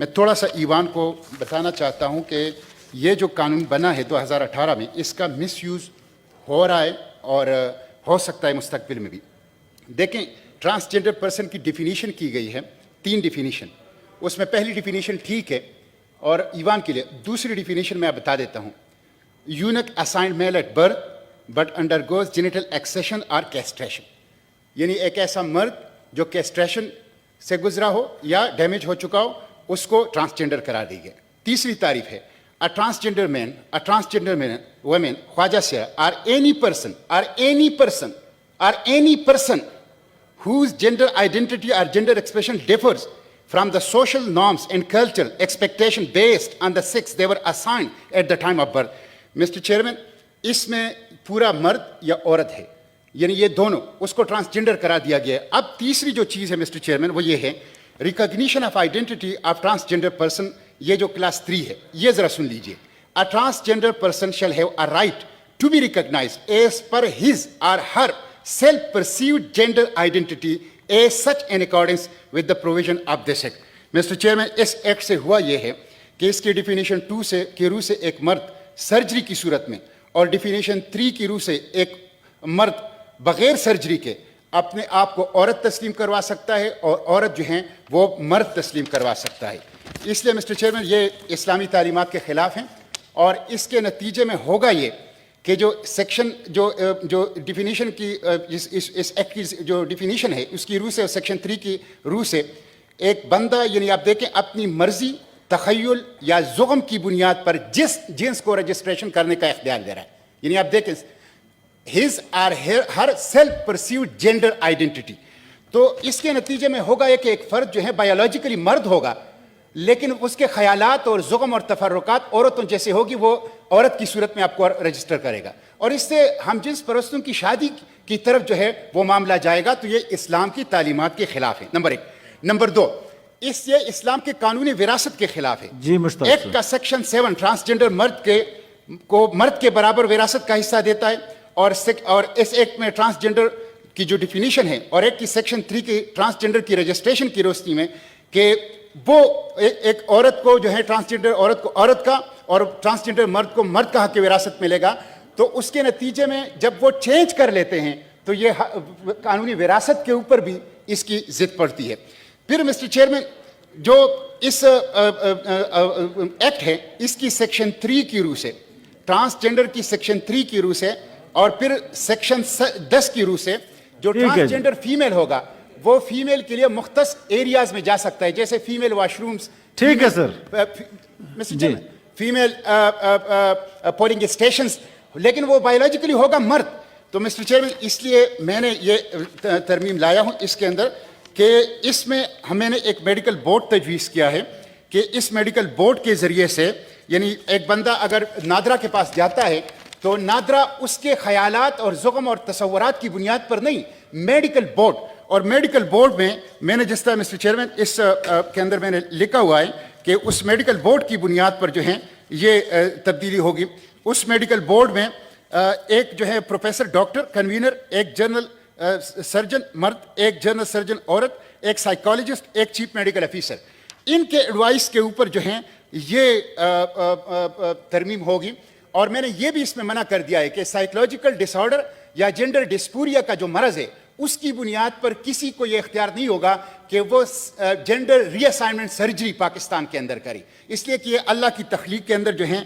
میں تھوڑا سا ایوان کو بتانا چاہتا ہوں کہ یہ جو قانون بنا ہے 2018 میں، اس کا مس یوز ہو رہا ہے اور ہو سکتا ہے مستقبل میں بھی. دیکھیں، ٹرانسجنڈر پرسن کی ڈیفینیشن کی گئی ہے 3 ڈیفینیشن. اس میں پہلی ڈیفینیشن ٹھیک ہے اور ایوان کے لیے. دوسری ڈیفینیشن میں آپ بتا دیتا ہوں. Eunuch assigned male at birth but undergoes genital excision اور کیسٹریشن، یعنی ایک ایسا مرد جو کیسٹریشن سے گزرا ہو یا ڈیمیج ہو چکا ہو، اس کو ٹرانسجنڈر قرار دی گئی. تیسری تعریف ہے a transgender man, women, Khwaja Sir, or any person whose gender identity or gender expression differs from the social norms and cultural expectation based on the sex they were assigned at the time of birth. Mr. Chairman, اس میں پورا مرد یا عورت ہے، یعنی یہ دونوں، اس کو ٹرانسجنڈر قرار دیا گیا ہے. اب تیسری جو چیز ہے مسٹر چیئرمین وہ یہ ہے recognition of identity of transgender person. یہ جو کلاس 3 ہے یہ ذرا سن لیجئے. A transgender person shall have a right to be recognized as per his or her self-perceived gender identity as such in accordance with the provision of this act. Mr. Chairman, اس act سے ہوا یہ ہے کہ اس کی definition 2 کی روح سے ایک مرد سرجری کی صورت میں اور ڈیفینیشن 3 کی روح سے ایک مرد بغیر سرجری کے اپنے آپ کو عورت تسلیم کروا سکتا ہے اور عورت جو ہیں وہ مرد تسلیم کروا سکتا ہے. اس لیے مسٹر چیئرمین یہ اسلامی تعلیمات کے خلاف ہیں اور اس کے نتیجے میں ہوگا یہ کہ جو سیکشن جو ڈیفینیشن کی اس ایکٹ کی جو ڈیفینیشن ہے اس کی روح سے اور سیکشن 3 کی روح سے ایک بندہ، یعنی آپ دیکھیں اپنی مرضی، تخیل یا زغم کی بنیاد پر جس جنس کو رجسٹریشن کرنے کا اختیار دے رہا ہے. یعنی آپ دیکھیں his or her self perceived gender identity. تو اس کے نتیجے میں ہوگا یہ کہ ایک فرد جو ہے بایولوجیکلی مرد ہوگا لیکن اس کے خیالات اور زغم اور تفرقات عورتوں جیسے ہوگی، وہ عورت کی صورت میں آپ کو رجسٹر کرے گا اور اس سے ہم جنس پرستوں کی شادی کی طرف جو ہے وہ معاملہ جائے گا. تو یہ اسلام کی تعلیمات کے خلاف ہے، نمبر 1. نمبر 2، یہ اسلام کے قانونی وراثت کے خلاف ہے. ایکٹ کا سیکشن 7 ٹرانسجنڈر مرد کے برابر وراثت کا حصہ دیتا ہے اور اس ایکٹ میں ٹرانسجنڈر کی جو ڈیفینیشن ہے اور ایک کی سیکشن 3 کی ٹرانسجنڈر کی رجسٹریشن کی روشنی میں کہ وہ ایک عورت کو جو ہے ٹرانسجنڈر عورت کو عورت کا اور ٹرانسجنڈر مرد کو مرد کا حق وراثت ملے گا. تو اس کے نتیجے میں جب وہ چینج کر لیتے ہیں تو یہ قانونی وراثت کے اوپر بھی اس کی ضد پڑتی ہے. پھر مسٹر چیئرمین جو اس ایکٹ ہے اس کی سیکشن 3 کی روح سے، ٹرانسجنڈر کی سیکشن 3 کی روح سے اور پھر سیکشن 10 کی روح سے جو ٹرانسجنڈر فیمیل ہوگا وہ فیمیل کے لیے مختص ایریاز میں جا سکتا ہے، جیسے فیمیل واش رومز. ٹھیک ہے سر، فیمیل پولنگ اسٹیشنز، لیکن وہ بایولوجیکلی ہوگا مرد. تو مسٹر چیئرمین اس لیے میں نے یہ ترمیم لایا ہوں اس کے اندر کہ اس میں ہمیں نے ایک میڈیکل بورڈ تجویز کیا ہے کہ اس میڈیکل بورڈ کے ذریعے سے، یعنی ایک بندہ اگر نادرا کے پاس جاتا ہے تو نادرا اس کے خیالات اور زغم اور تصورات کی بنیاد پر نہیں، میڈیکل بورڈ. اور میڈیکل بورڈ میں نے جس طرح مسٹر چیئرمین اس کے اندر میں نے لکھا ہوا ہے کہ اس میڈیکل بورڈ کی بنیاد پر جو ہے یہ تبدیلی ہوگی. اس میڈیکل بورڈ میں ایک جو ہے پروفیسر ڈاکٹر کنوینر، ایک جنرل سرجن مرد، ایک جنرل سرجن عورت، ایک سائیکالوجسٹ، ایک چیف میڈیکل آفیسر. ان کے ایڈوائس کے اوپر جو ہیں یہ ترمیم ہوگی. اور میں نے یہ بھی اس میں منع کر دیا ہے کہ سائیکولوجیکل ڈس آرڈر یا جینڈر ڈسپوریا کا جو مرض ہے اس کی بنیاد پر کسی کو یہ اختیار نہیں ہوگا کہ وہ جینڈر ری اسائنمنٹ سرجری پاکستان کے اندر کرے، اس لیے کہ یہ اللہ کی تخلیق کے اندر جو ہیں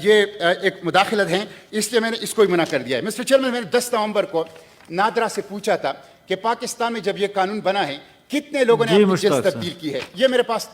یہ ایک مداخلت ہیں، اس لیے میں نے اس کو ہی منع کر دیا ہے. مسٹر چیئرمین میں نے 10 نومبر کو نادرا سے پوچھا تھا کہ پاکستان میں جب یہ قانون بنا ہے کتنے لوگوں نے اپنی جنس تبدیل کی ہے. یہ میرے پاس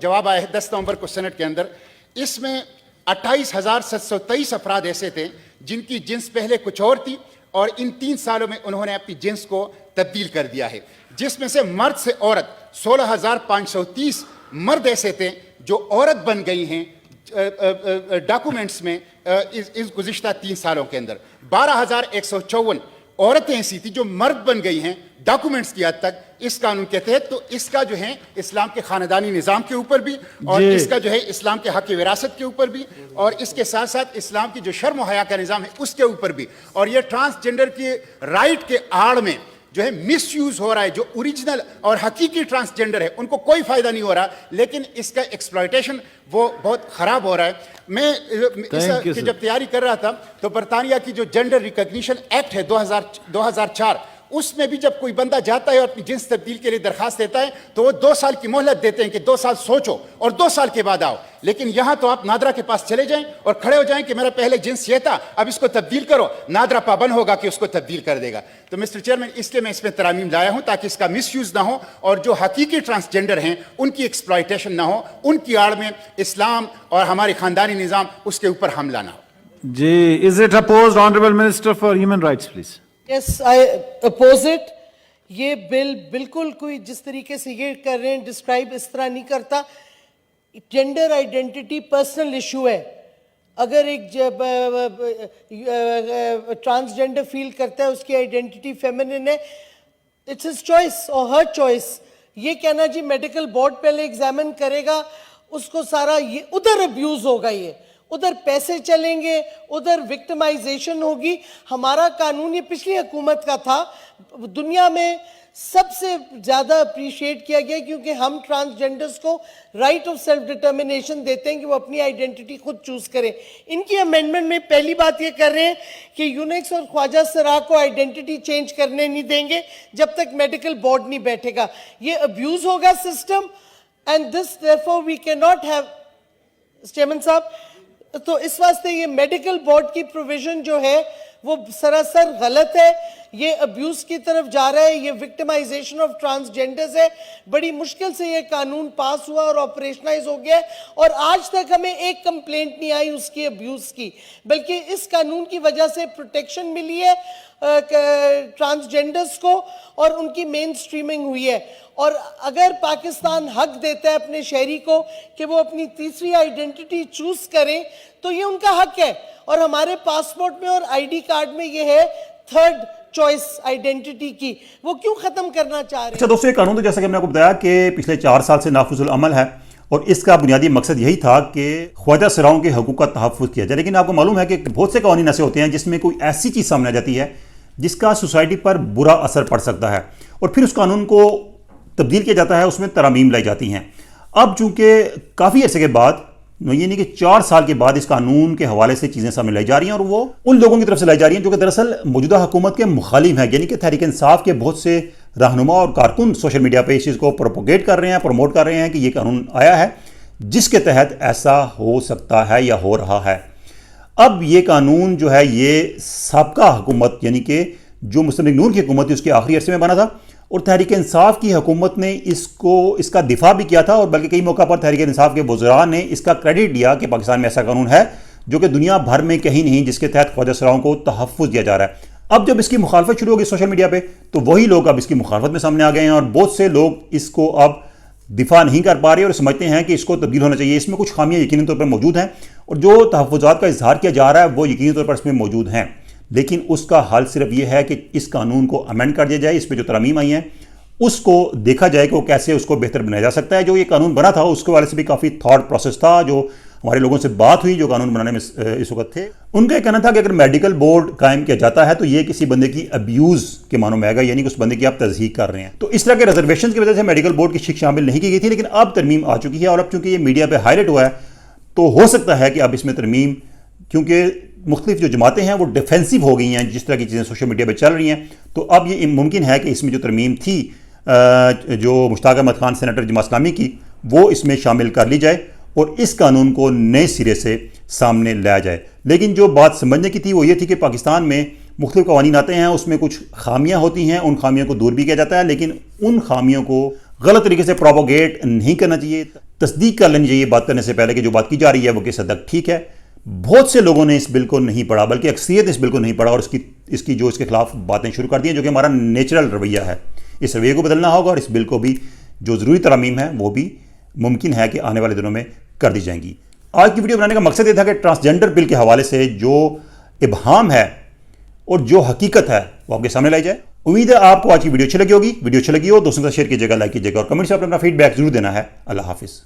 جواب آیا ہے 10 نومبر کو سینٹ کے اندر. اس میں 28,723 افراد ایسے تھے جن کی جنس پہلے کچھ اور تھی اور ان 3 سالوں میں انہوں نے اپنی جنس کو تبدیل کر دیا ہے، جس میں سے مرد سے عورت 16,530 مرد ایسے تھے جو عورت بن گئی ہیں ڈاکومنٹس میں اس گزشتہ 3 سالوں کے اندر. 12,154 عورتیں ایسی تھیں جو مرد بن گئی ہیں ڈاکومنٹس کی حد تک اس قانون کے تحت. تو اس کا جو ہے اسلام کے خاندانی نظام کے اوپر بھی اور اس کا جو ہے اسلام کے حق وراثت کے اوپر بھی اور اس کے ساتھ ساتھ اسلام کی جو شرم و حیا کا نظام ہے اس کے اوپر بھی اور یہ ٹرانسجنڈر کی رائٹ کے آڑ میں جو ہے مس یوز ہو رہا ہے, جو اوریجنل اور حقیقی ٹرانسجینڈر ہے ان کو کوئی فائدہ نہیں ہو رہا, لیکن اس کا ایکسپلائٹیشن وہ بہت خراب ہو رہا ہے. میں اس کی جب تیاری کر رہا تھا تو برطانیہ کی جو جینڈر ریکگنیشن ایکٹ ہے 2004, اس میں بھی جب کوئی بندہ جاتا ہے اور اپنی جنس تبدیل کے لیے درخواست دیتا ہے تو وہ 2 سال کی مہلت دیتے ہیں کہ 2 سال سوچو اور 2 سال کے بعد آؤ. لیکن یہاں تو آپ نادرا کے پاس چلے جائیں اور کھڑے ہو جائیں کہ میرا پہلے جنس یہ تھا, اب اس کو تبدیل کرو, نادرا پابند ہوگا کہ اس کو تبدیل کر دے گا. تو مسٹر چیئرمین, اس لیے میں اس میں ترامیم لایا ہوں تاکہ اس کا مس یوز نہ ہو اور جو حقیقی ٹرانسجینڈر ہیں ان کی ایکسپلائٹیشن نہ ہو, ان کی آڑ میں اسلام اور ہمارے خاندانی نظام اس کے اوپر حملہ نہ ہو. جی, is it opposed honourable minister for human rights please. Yes, I oppose it. یہ بل بالکل کوئی جس طریقے سے یہ کر رہے ہیں ڈسکرائب اس طرح نہیں کرتا. جینڈر آئیڈینٹی پرسنل ایشو ہے. اگر ایک ٹرانسجینڈر فیل کرتا ہے اس کی آئیڈینٹی فیمنن ہے, اٹس ہز چوائس اور ہر چوائس. یہ کہنا جی میڈیکل بورڈ پہلے ایگزامن کرے گا, اس کو سارا یہ ادھر ابیوز ہوگا, یہ ادھر پیسے چلیں گے, ادھر وکٹمائزیشن ہوگی. ہمارا قانون یہ پچھلی حکومت کا تھا, دنیا میں سب سے زیادہ اپریشیٹ کیا گیا کیونکہ ہم ٹرانسجینڈرز کو رائٹ آف سیلف ڈٹرمنیشن دیتے ہیں کہ وہ اپنی آئیڈینٹی خود چوز کریں. ان کی امینڈمنٹ میں پہلی بات یہ کر رہے ہیں کہ یونیکس اور خواجہ سرا کو آئیڈینٹی چینج کرنے نہیں دیں گے جب تک میڈیکل بورڈ نہیں بیٹھے گا. یہ ابیوز ہوگا system, and this therefore we cannot have. Chairman صاحب, تو اس واسطے یہ میڈیکل بورڈ کی پروویژن جو ہے وہ سراسر غلط ہے. یہ ابیوز کی طرف جا رہا ہے, یہ وکٹمائزیشن آف ٹرانسجینڈرز ہے. بڑی مشکل سے یہ قانون پاس ہوا اور آپریشنائز ہو گیا اور آج تک ہمیں ایک کمپلینٹ نہیں آئی اس کی ابیوز کی, بلکہ اس قانون کی وجہ سے پروٹیکشن ملی ہے ٹرانسجینڈرز کو اور ان کی مین سٹریمنگ ہوئی ہے. اور اگر پاکستان حق دیتا ہے اپنے شہری کو کہ وہ اپنی تیسری آئیڈینٹی چوز کریں تو یہ ان کا حق ہے, اور ہمارے پاسپورٹ میں اور آئی ڈی کارڈ میں یہ ہے تھرڈ چوائس آئیڈینٹی کی, وہ کیوں ختم کرنا چاہ رہے ہیں؟ اچھا دوستو, یہ قانون تو جیسا کہ ہم نے آپ کو بتایا کہ پچھلے 4 سال سے نافذ العمل ہے اور اس کا بنیادی مقصد یہی تھا کہ خواجہ سراؤں کے حقوق کا تحفظ کیا جائے. لیکن آپ کو معلوم ہے کہ بہت سے قوانین ایسے ہوتے ہیں جس میں کوئی ایسی چیز سامنے آ جاتی ہے جس کا سوسائٹی پر برا اثر پڑ سکتا ہے اور پھر اس قانون کو تبدیل کیا جاتا ہے, اس میں ترامیم لائی جاتی ہیں. اب چونکہ کافی عرصے کے بعد, یہ نہیں کہ 4 سال کے بعد اس قانون کے حوالے سے چیزیں سامنے لائی جا رہی ہیں اور وہ ان لوگوں کی طرف سے لائی جا رہی ہیں جو کہ دراصل موجودہ حکومت کے مخالف ہیں, یعنی کہ تحریک انصاف کے بہت سے رہنما اور کارکن سوشل میڈیا پہ اس چیز کو پروپوگیٹ کر رہے ہیں, پروموٹ کر رہے ہیں کہ یہ قانون آیا ہے جس کے تحت ایسا ہو سکتا ہے یا ہو رہا ہے. اب یہ قانون جو ہے یہ سابقہ حکومت یعنی کہ جو مسلم لیگ نون کی حکومت تھی اس کے آخری عرصے میں بنا تھا اور تحریک انصاف کی حکومت نے اس کا دفاع بھی کیا تھا اور بلکہ کئی موقع پر تحریک انصاف کے وزراء نے اس کا کریڈٹ دیا کہ پاکستان میں ایسا قانون ہے جو کہ دنیا بھر میں کہیں نہیں جس کے تحت خواجہ سراؤں کو تحفظ دیا جا رہا ہے. اب جب اس کی مخالفت شروع ہوگی سوشل میڈیا پہ تو وہی لوگ اب اس کی مخالفت میں سامنے آ گئے ہیں اور بہت سے لوگ اس کو اب دفاع نہیں کر پا رہے اور سمجھتے ہیں کہ اس کو تبدیل ہونا چاہیے. اس میں کچھ خامیاں یقینی طور پر موجود ہیں اور جو تحفظات کا اظہار کیا جا رہا ہے وہ یقینی طور پر اس میں موجود ہیں, لیکن اس کا حل صرف یہ ہے کہ اس قانون کو امینڈ کر دیا جائے, اس پہ جو ترامیم آئی ہیں اس کو دیکھا جائے کہ وہ کیسے اس کو بہتر بنایا جا سکتا ہے. جو یہ قانون بنا تھا اس کے والے سے بھی کافی تھاٹ پروسیس تھا, جو ہمارے لوگوں سے بات ہوئی جو قانون بنانے میں اس وقت تھے, ان کا یہ کہنا تھا کہ اگر میڈیکل بورڈ قائم کیا جاتا ہے تو یہ کسی بندے کی ابیوز کے معنوں میں آئے گا, یعنی کہ اس بندے کی آپ تضحیق کر رہے ہیں. تو اس طرح کے ریزرویشن کی وجہ سے میڈیکل بورڈ کی شک شامل نہیں کی گئی تھی, لیکن اب ترمیم آ چکی ہے اور اب چونکہ یہ میڈیا پہ ہائی لائٹ ہوا ہے تو ہو سکتا ہے کہ اب اس میں ترمیم, کیونکہ مختلف جو جماعتیں ہیں وہ ڈیفینسو ہو گئی ہیں جس طرح کی چیزیں سوشل میڈیا پہ چل رہی ہیں, تو اب یہ ممکن ہے کہ اس میں جو ترمیم تھی جو مشتاق احمد خان سینیٹر جماعت اسلامی کی وہ اس میں شامل کر لی جائے اور اس قانون کو نئے سرے سے سامنے لایا جائے. لیکن جو بات سمجھنے کی تھی وہ یہ تھی کہ پاکستان میں مختلف قوانین آتے ہیں, اس میں کچھ خامیاں ہوتی ہیں, ان خامیوں کو دور بھی کیا جاتا ہے, لیکن ان خامیوں کو غلط طریقے سے پروپوگیٹ نہیں کرنا چاہیے. تصدیق کر لینی چاہیے بات کرنے سے پہلے کہ جو بات کی جا رہی ہے وہ کس حد تک ٹھیک ہے. بہت سے لوگوں نے اس بل کو نہیں پڑھا, بلکہ اکثریت اس بل کو نہیں پڑھا اور اس کی جو اس کے خلاف باتیں شروع کر دی ہیں, جو کہ ہمارا نیچرل رویہ ہے. اس رویے کو بدلنا ہوگا اور اس بل کو بھی جو ضروری ترامیم ہیں وہ بھی ممکن ہے کہ آنے والے دنوں میں کر دی جائیں گی. آج کی ویڈیو بنانے کا مقصد یہ تھا کہ ٹرانسجینڈر بل کے حوالے سے جو ابہام ہے اور جو حقیقت ہے وہ آپ کے سامنے لائی جائے. امید ہے آپ کو آج کی ویڈیو اچھی لگی ہوگی. ویڈیو اچھی لگی ہو دوستوں کے ساتھ شیئر کیجیے گا, لائک کیجیے گا اور کمنٹ سے اپنا فیڈ بیک ضرور دینا ہے. اللہ حافظ.